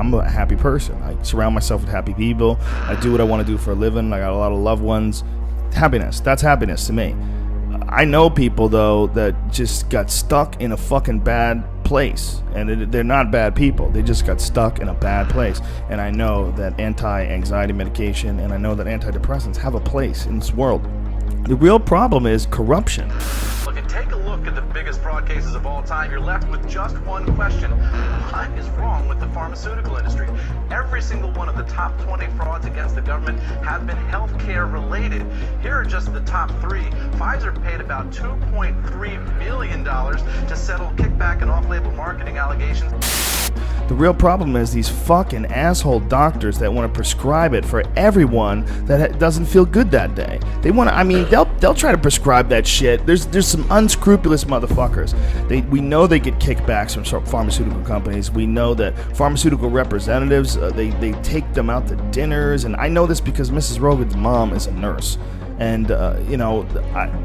I'm a happy person. I surround myself with happy people. I do what I want to do for a living. I got a lot of loved ones. Happiness. That's happiness to me. I know people, though, that just got stuck in a fucking bad place. And they're not bad people. They just got stuck in a bad place. And I know that anti-anxiety medication and I know that antidepressants have a place in this world. The real problem is corruption. Look, and take a look at the biggest fraud cases of all time. You're left with just one question. What is wrong with the pharmaceutical industry? Every single one of the top 20 frauds against the government have been healthcare related. Here are just the top 3. Pfizer paid about $2.3 million to settle kickback and off-label marketing allegations. The real problem is these fucking asshole doctors that want to prescribe it for everyone that doesn't feel good that day. They want to, I mean, they'll try to prescribe that shit. There's some unscrupulous motherfuckers. We know they get kickbacks from pharmaceutical companies. We know that pharmaceutical representatives, they take them out to dinners. And I know this because Mrs. Rogan's mom is a nurse. And,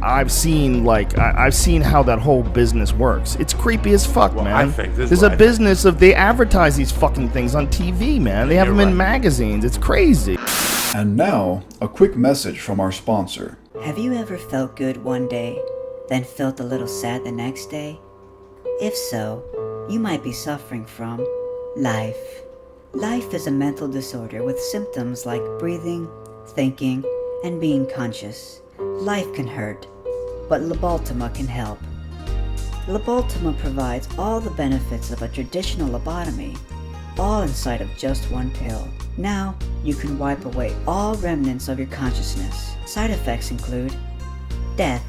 I've seen how that whole business works. It's creepy as fuck, man. I think there's a business of, they advertise these fucking things on TV, man. They have them in magazines. It's crazy. And now, a quick message from our sponsor. Have you ever felt good one day, then felt a little sad the next day? If so, you might be suffering from life. Life is a mental disorder with symptoms like breathing, thinking, and being conscious. Life can hurt, but Labaltima can help. Labaltima provides all the benefits of a traditional lobotomy, all inside of just one pill. Now, you can wipe away all remnants of your consciousness. Side effects include death.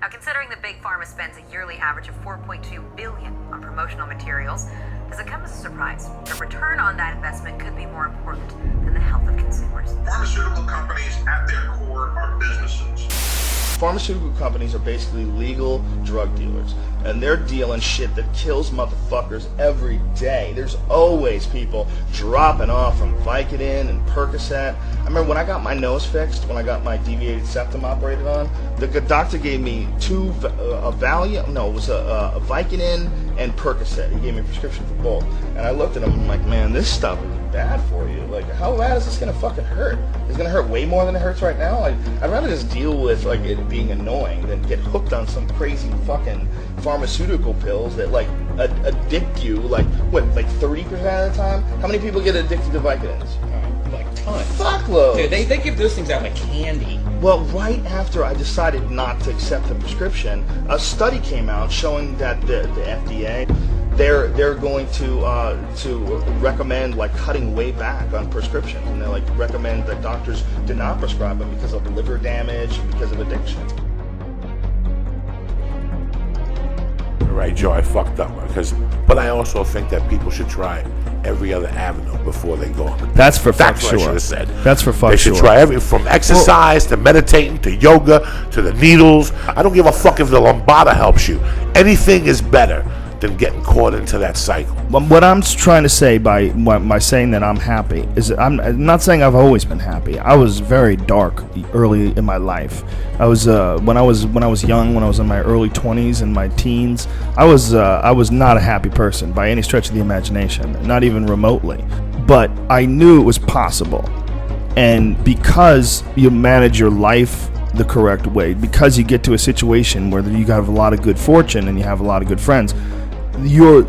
Now, considering that Big Pharma spends a yearly average of $4.2 billion on promotional materials, does it come as a surprise? The return on that investment could be more important than the health of consumers. Pharmaceutical companies at their core are businesses. Pharmaceutical companies are basically legal drug dealers, and they're dealing shit that kills motherfuckers every day. There's always people dropping off from Vicodin and Percocet. I remember when I got my nose fixed, when I got my deviated septum operated on, the doctor gave me a Vicodin and Percocet. He gave me a prescription for both. And I looked at him and I'm like, man, this stuff is bad for you. Like, how bad is this gonna fucking hurt? It's gonna hurt way more than it hurts right now. Like, I'd rather just deal with like it being annoying than get hooked on some crazy fucking pharmaceutical pills that like addict you like 30% of the time. How many people get addicted to Vicodins? Like tons. Fuckloads. Dude, they give those things out like candy. Well, right after I decided not to accept the prescription, a study came out showing that the FDA, they're going to recommend like cutting way back on prescriptions, and they like recommend that doctors do not prescribe them because of liver damage and because of addiction. Right, Joe, I fucked up but I also think that people should try every other avenue before they go. That's for fuck That's what sure. I should have said. That's for fuck They should sure. try from exercise to meditating to yoga to the needles. I don't give a fuck if the Lombarda helps you. Anything is better than getting caught into that cycle. What I'm trying to say by saying that I'm happy is that I'm not saying I've always been happy. I was very dark early in my life. I was when I was young, when I was in my early 20s and my teens, I was not a happy person by any stretch of the imagination, not even remotely. But I knew it was possible, and because you manage your life the correct way, because you get to a situation where you have a lot of good fortune and you have a lot of good friends, your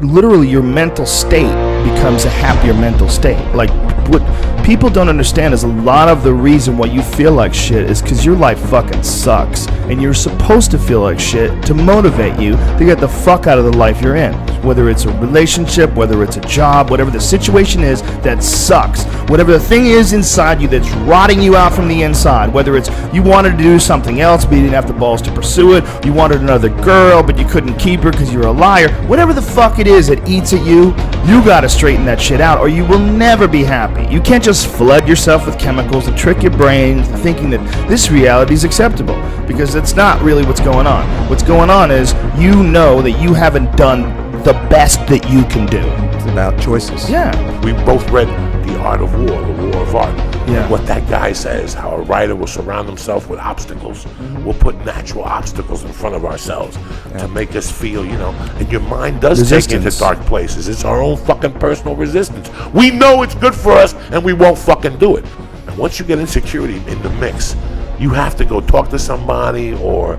mental state becomes a happier mental state. Like, what people don't understand is a lot of the reason why you feel like shit is because your life fucking sucks, and you're supposed to feel like shit to motivate you to get the fuck out of the life you're in. Whether it's a relationship, whether it's a job, whatever the situation is that sucks, whatever the thing is inside you that's rotting you out from the inside, whether it's you wanted to do something else but you didn't have the balls to pursue it, you wanted another girl but you couldn't keep her because you're a liar, whatever the fuck it is that eats at you, you gotta straighten that shit out or you will never be happy. You can't just flood yourself with chemicals and trick your brain into thinking that this reality is acceptable, because that's not really what's going on. What's going on is you know that you haven't done the best that you can do. It's about choices. Yeah. We both read The Art of War, The War of Art. Yeah. What that guy says, how a writer will surround himself with obstacles. We'll put natural obstacles in front of ourselves to make us feel, and your mind does take you into dark places. It's our own fucking personal resistance. We know it's good for us, and we won't fucking do it. And once you get insecurity in the mix, you have to go talk to somebody, or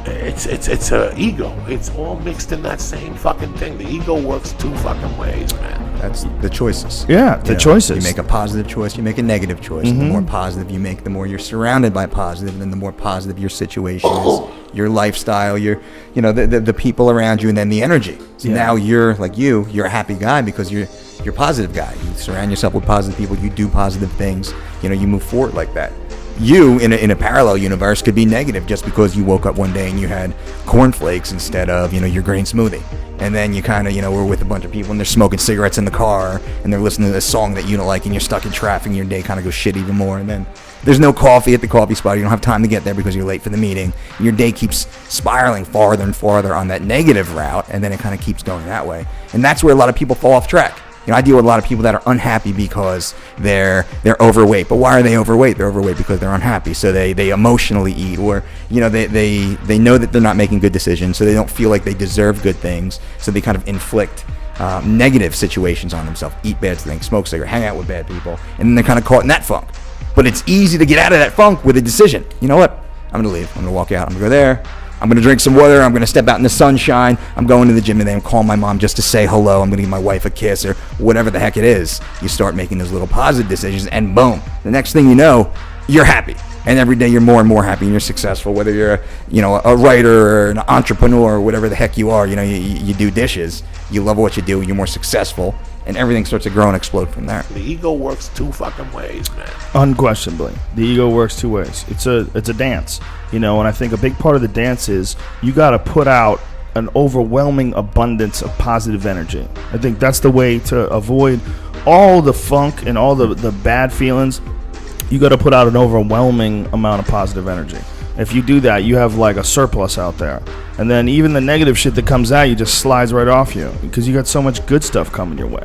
it's a ego. It's all mixed in that same fucking thing. The ego works two fucking ways, man. That's the choices. Yeah, the choices. You make a positive choice, you make a negative choice. The more positive you make, the more you're surrounded by positive, and the more positive your situation is, your lifestyle, the people around you, and then the energy. So now you're like you're a happy guy because you're a positive guy. You surround yourself with positive people, you do positive things, you move forward like that. You in a parallel universe could be negative just because you woke up one day and you had cornflakes instead of your green smoothie, and then you kind of were with a bunch of people and they're smoking cigarettes in the car and they're listening to this song that you don't like and you're stuck in traffic and your day kind of goes shit even more, and then there's no coffee at the coffee spot, you don't have time to get there because you're late for the meeting, and your day keeps spiraling farther and farther on that negative route, and then it kind of keeps going that way, and that's where a lot of people fall off track. I deal with a lot of people that are unhappy because they're overweight. But why are they overweight? They're overweight because they're unhappy. So they emotionally eat, or they know that they're not making good decisions, so they don't feel like they deserve good things. So they kind of inflict negative situations on themselves, eat bad things, smoke cigarettes, hang out with bad people, and then they're kind of caught in that funk. But it's easy to get out of that funk with a decision. You know what? I'm gonna leave. I'm gonna walk out. I'm gonna go there. I'm going to drink some water. I'm going to step out in the sunshine. I'm going to the gym today. I'm calling my mom just to say hello. I'm going to give my wife a kiss, or whatever the heck it is. You start making those little positive decisions, and boom, the next thing you know, you're happy. And every day you're more and more happy, and you're successful. Whether you're a writer or an entrepreneur or whatever the heck you are, you do dishes. You love what you do. You're more successful, and everything starts to grow and explode from there. The ego works two fucking ways, man. Unquestionably, the ego works two ways. It's a dance, and I think a big part of the dance is you got to put out an overwhelming abundance of positive energy. I think that's the way to avoid all the funk and all the bad feelings. You got to put out an overwhelming amount of positive energy. If you do that, you have like a surplus out there. And then even the negative shit that comes at you just slides right off you because you got so much good stuff coming your way.